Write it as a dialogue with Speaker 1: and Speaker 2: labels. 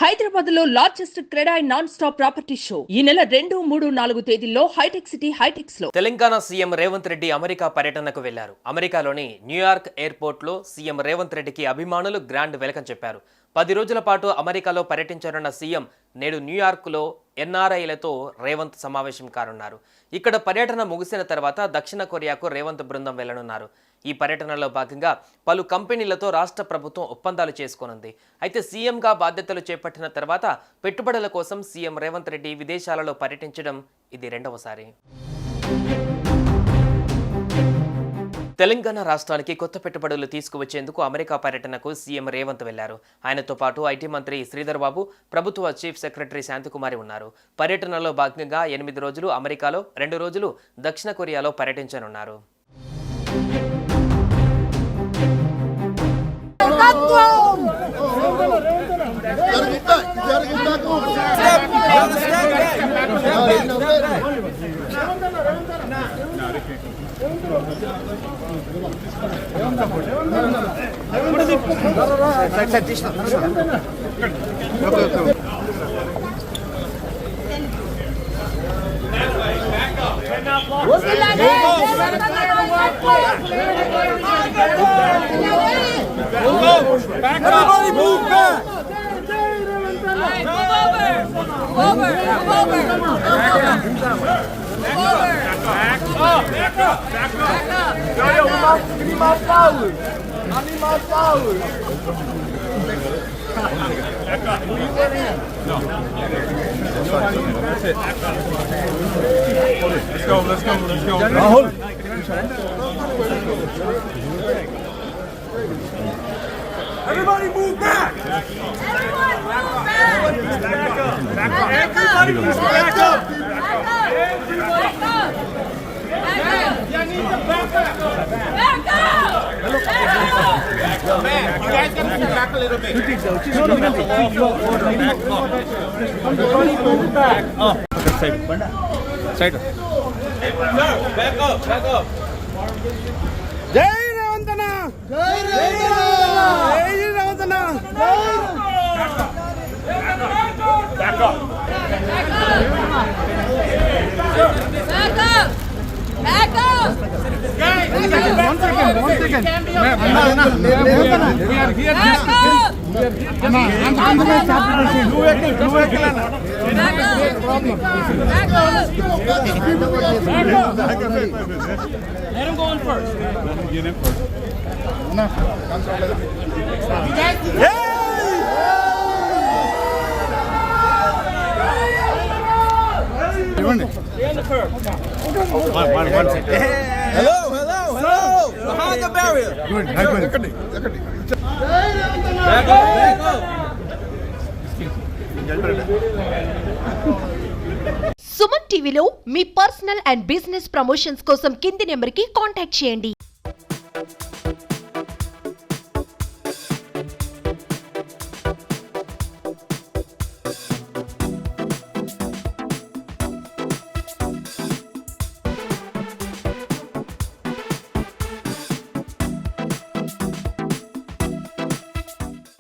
Speaker 1: హైదరాబాద్ లో largest CREDAI non stop property show ఈ నెల 2, 3, 4 తేదీల్లో హైటెక్ సిటీ హైటెక్స్ లో.
Speaker 2: తెలంగాణ సీఎం రేవంత్ రెడ్డి అమెరికా పర్యటనకు వెళ్లారు. అమెరికాలోని న్యూయార్క్ ఎయిర్పోర్ట్ లో సీఎం రేవంత్ రెడ్డికి అభిమానులు గ్రాండ్ వెల్కమ్ చెప్పారు. 10 రోజుల పాటు అమెరికాలో పర్యటించనున్న సీఎం నేడు న్యూయార్క్లో ఎన్ఆర్ఐలతో రేవంత్ సమావేశం కానున్నారు. ఇక్కడ పర్యటన ముగిసిన తర్వాత దక్షిణ కొరియాకు రేవంత్ బృందం వెళ్లనున్నారు. ఈ పర్యటనలో భాగంగా పలు కంపెనీలతో రాష్ట్ర ప్రభుత్వం ఒప్పందాలు చేసుకోనుంది. అయితే సీఎంగా బాధ్యతలు చేపట్టిన తర్వాత పెట్టుబడుల కోసం సీఎం రేవంత్ రెడ్డి విదేశాలలో పర్యటించడం ఇది రెండవసారి. తెలంగాణ రాష్ట్రానికి కొత్త పెట్టుబడులు తీసుకువచ్చేందుకు అమెరికా పర్యటనకు సీఎం రేవంత్ వెళ్లారు. ఆయనతో పాటు ఐటీ మంత్రి శ్రీధర్ బాబు, ప్రభుత్వ చీఫ్ సెక్రటరీ శాంతికుమారి ఉన్నారు. పర్యటనలో భాగంగా 8 రోజులు అమెరికాలో, 2 రోజులు దక్షిణ కొరియాలో పర్యటించనున్నారు.
Speaker 3: Everybody move back! Over! Back up! Yo, we need my followers. I need my followers. Back up. No. That's it. Let's go. Now hold it. Everybody move back!
Speaker 4: Everyone move back!
Speaker 3: Back up! Everybody move back up! Y'all need to back up!
Speaker 4: Back up!
Speaker 3: Man, you guys gotta sit back a little bit. Everybody move back up. Side. Back up. Jai Ravantana! Jai Ravantana! Back up! One second. Let him go in first. Let him get in first. Stay on the curb. One second. Hello. Behind the barrier. Back up.
Speaker 5: Suman టీవీలో మీ personal and business promotions కోసం కింది నెంబర్కి contact చేయండి.